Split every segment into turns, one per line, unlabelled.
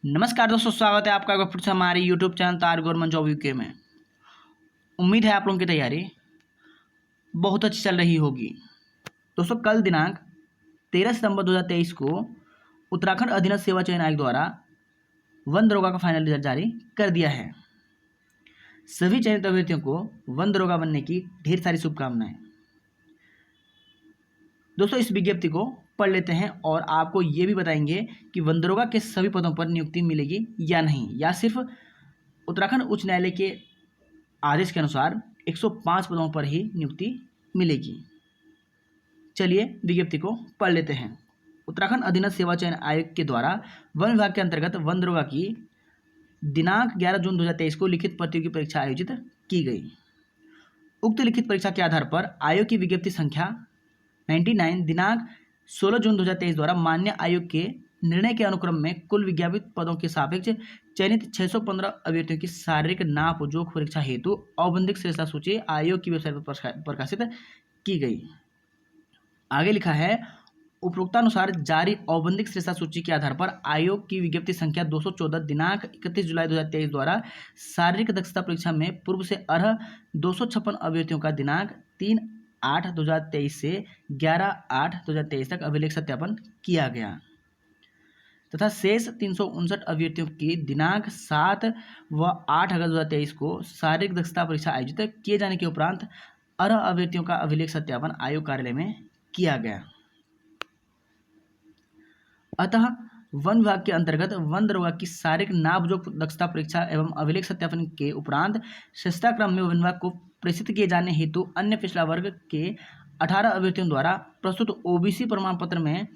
नमस्कार दोस्तों, स्वागत है आपका फिर से हमारे यूट्यूब चैनल तार गवर्नमेंट जॉब यूके में। उम्मीद है आप लोगों की तैयारी बहुत अच्छी चल रही होगी। दोस्तों, कल दिनांक 13 सितंबर 2023 को उत्तराखंड अधीनस्थ सेवा चयन आयोग द्वारा वन दरोगा का फाइनल रिजल्ट जारी कर दिया है। सभी चयनित अभ्यर्थियों को वन दरोगा बनने की ढेर सारी शुभकामनाएं। दोस्तों, इस विज्ञप्ति को पढ़ लेते हैं और आपको ये भी बताएंगे कि वन दरोगा के सभी पदों पर नियुक्ति मिलेगी या नहीं, या सिर्फ उत्तराखंड उच्च न्यायालय के आदेश के अनुसार 105 पदों पर ही नियुक्ति मिलेगी। चलिए विज्ञप्ति को पढ़ लेते हैं। उत्तराखंड अधीनस्थ सेवा चयन आयोग के द्वारा वन विभाग के अंतर्गत वन दरोगा की दिनांक 11 जून 2023 को लिखित प्रतियोगी परीक्षा आयोजित की गई। उक्त लिखित परीक्षा के आधार पर आयोग की विज्ञप्ति संख्या 99 दिनांक 16 जून 2023 द्वारा मान्य आयोग के निर्णय के अनुक्रम में कुल विज्ञापित पदों के सापेक्ष चयनित 615 अभ्यर्थियों की शारीरिक नाप जोख परीक्षा हेतु औपबंधिक श्रेष्ठता सूची आयोग की वेबसाइट पर प्रकाशित की गई। आगे लिखा है, उपरोक्तानुसार जारी औपबंधिक श्रेष्ठता सूची के आधार पर आयोग की विज्ञप्ति संख्या 214 दिनांक 31 जुलाई 2023 द्वारा शारीरिक दक्षता परीक्षा में पूर्व से अर्ह 256 अभ्यर्थियों का दिनांक 3/8/2023 से 11/8/2023 तक अभिलेख सत्यापन किया गया तथा शेष 359 अभ्यर्थियों की दिनांक 7 व 8 अगस्त 2023 को शारीरिक दक्षता परीक्षा आयोजित किए जाने के उपरांत अर्ह अभ्यर्थियों का अभिलेख सत्यापन आयोग कार्यालय में किया गया। अतः वन विभाग के अंतर्गत वन दरोगा की शारीरिक नापजोख दक्षता परीक्षा एवं अभिलेख सत्यापन के उपरांत श्रेष्ठता क्रम में वन विभाग को प्रेषित किए जाने हेतु अन्य पिछड़ा वर्ग के 18 अभ्यर्थियों द्वारा प्रस्तुत ओबीसी प्रमाण पत्र में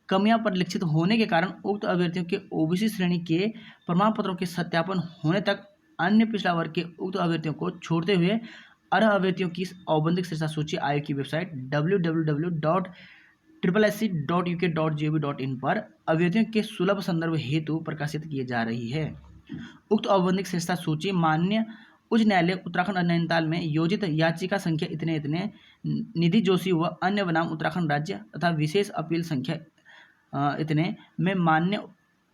कमियां परिलक्षित होने के कारण उक्त अभ्यर्थियों के ओबीसी श्रेणी के प्रमाण पत्रों के सत्यापन होने तक अन्य पिछड़ा वर्ग के उक्त अभ्यर्थियों को छोड़ते हुए अर्ह अभ्यर्थियों की औपबंधिक श्रेष्ठता सूची आयोग की वेबसाइट www.ssc.uk.gov.in पर अभ्यर्थियों के सुलभ संदर्भ हेतु प्रकाशित किए जा रही है। उक्त औपबंधिक श्रेष्ठता सूची माननीय उच्च न्यायालय उत्तराखंड नैनीताल में योजित याचिका संख्या इतने इतने निधि जोशी व अन्य बनाम उत्तराखंड राज्य तथा विशेष अपील संख्या इतने में माननीय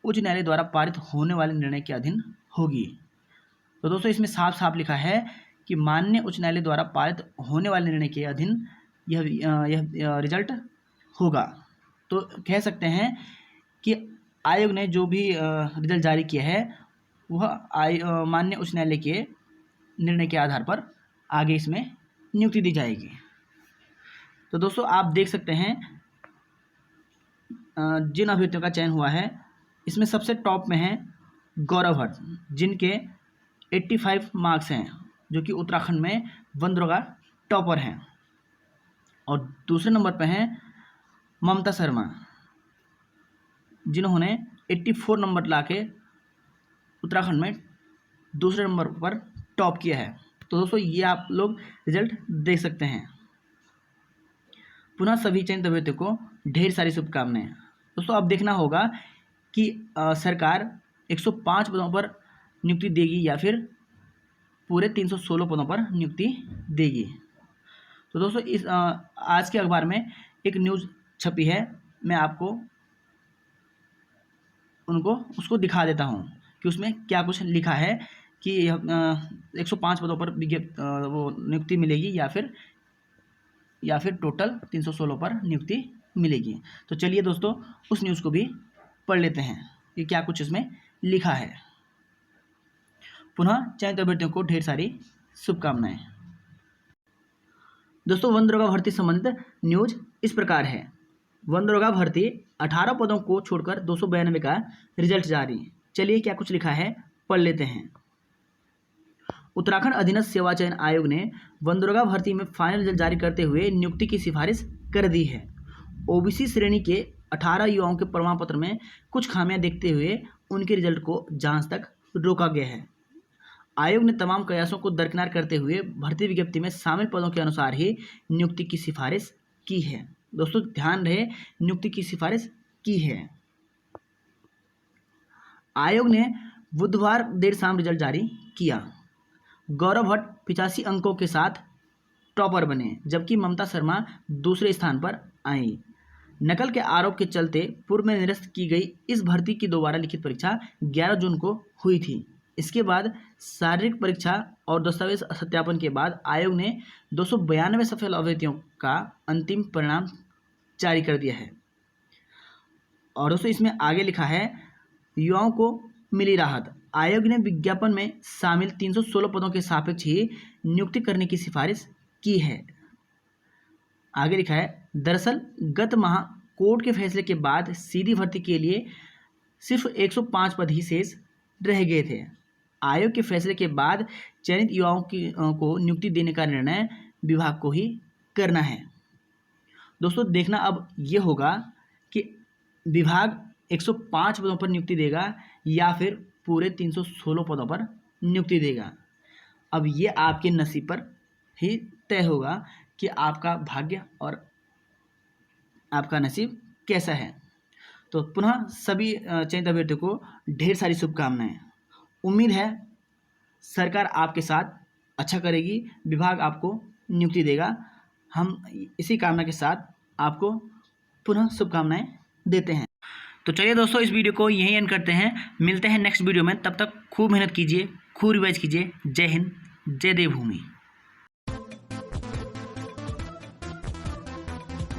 उच्च न्यायालय द्वारा पारित होने वाले निर्णय के अधीन होगी। तो दोस्तों, इसमें साफ साफ लिखा है कि माननीय उच्च न्यायालय द्वारा पारित होने वाले निर्णय के अधीन यह रिजल्ट होगा। तो कह सकते हैं कि आयोग ने जो भी रिजल्ट जारी किया है वह माननीय उच्च न्यायालय के निर्णय के आधार पर आगे इसमें नियुक्ति दी जाएगी। तो दोस्तों, आप देख सकते हैं जिन अभ्यर्थियों का चयन हुआ है इसमें सबसे टॉप में है गौरव भट्ट, जिनके 85 मार्क्स हैं, जो कि उत्तराखंड में वन दरोगा टॉपर हैं। और दूसरे नंबर पर हैं ममता शर्मा, जिन्होंने 84 नंबर लाके उत्तराखंड में दूसरे नंबर पर टॉप किया है। तो दोस्तों, ये आप लोग रिजल्ट देख सकते हैं। पुनः सभी चयनित अभ्यर्थियों को ढेर सारी शुभकामनाएं। दोस्तों, अब देखना होगा कि सरकार 105 पदों पर नियुक्ति देगी या फिर पूरे 316 पदों पर नियुक्ति देगी। तो दोस्तों, इस आज के अखबार में एक न्यूज़ छपी है, मैं आपको उसको दिखा देता हूं कि उसमें क्या कुछ लिखा है कि 105 पदों पर वो नियुक्ति मिलेगी या फिर टोटल 316 पर नियुक्ति मिलेगी। तो चलिए दोस्तों, उस न्यूज़ को भी पढ़ लेते हैं कि क्या कुछ इसमें लिखा है। पुनः चयनित अभ्यर्थियों को ढेर सारी शुभकामनाएं। दोस्तों, वन दरोगा भर्ती संबंधित न्यूज इस प्रकार है। वन दरोगा भर्ती 18 पदों को छोड़कर 292 का रिजल्ट जारी। चलिए क्या कुछ लिखा है पढ़ लेते हैं। उत्तराखंड अधीनस्थ सेवा चयन आयोग ने वन दरोगा भर्ती में फाइनल रिजल्ट जारी करते हुए नियुक्ति की सिफारिश कर दी है। ओबीसी श्रेणी के 18 युवाओं के प्रमाण पत्र में कुछ खामियां देखते हुए उनके रिजल्ट को जांच तक रोका गया है। आयोग ने तमाम कयासों को दरकिनार करते हुए भर्ती विज्ञप्ति में शामिल पदों के अनुसार ही नियुक्ति की सिफारिश की है। दोस्तों, ध्यान रहे, नियुक्ति की सिफारिश की है। आयोग ने बुधवार देर शाम रिजल्ट जारी किया। गौरव भट्ट 85 अंकों के साथ टॉपर बने, जबकि ममता शर्मा दूसरे स्थान पर आई। नकल के आरोप के चलते पूर्व में निरस्त की गई इस भर्ती की दोबारा लिखित परीक्षा 11 जून को हुई थी। इसके बाद शारीरिक परीक्षा और दस्तावेज सत्यापन के बाद आयोग ने 292 सफल अभ्यर्थियों का अंतिम परिणाम जारी कर दिया है। और दोस्तों इसमें आगे लिखा है, युवाओं को मिली राहत। आयोग ने विज्ञापन में शामिल 316 पदों के सापेक्ष ही नियुक्ति करने की सिफारिश की है। आगे लिखा है, दरअसल गत माह कोर्ट के फैसले के बाद सीधी भर्ती के लिए सिर्फ 105 पद ही शेष रह गए थे। आयोग के फैसले के बाद चयनित युवाओं को नियुक्ति देने का निर्णय विभाग को ही करना है। दोस्तों देखना अब ये होगा कि विभाग 105 पदों पर नियुक्ति देगा या फिर पूरे 316 पदों पर नियुक्ति देगा। अब ये आपके नसीब पर ही तय होगा कि आपका भाग्य और आपका नसीब कैसा है। तो पुनः सभी चयनित अभ्यर्थियों को ढेर सारी शुभकामनाएं। उम्मीद है सरकार आपके साथ अच्छा करेगी, विभाग आपको नियुक्ति देगा। हम इसी कामना के साथ आपको पुनः शुभकामनाएं देते हैं। तो चलिए दोस्तों, इस वीडियो को यहीं एंड करते हैं। मिलते हैं नेक्स्ट वीडियो में। तब तक खूब मेहनत कीजिए, खूब रिवाइज कीजिए। जय हिंद, जय देवभूमि।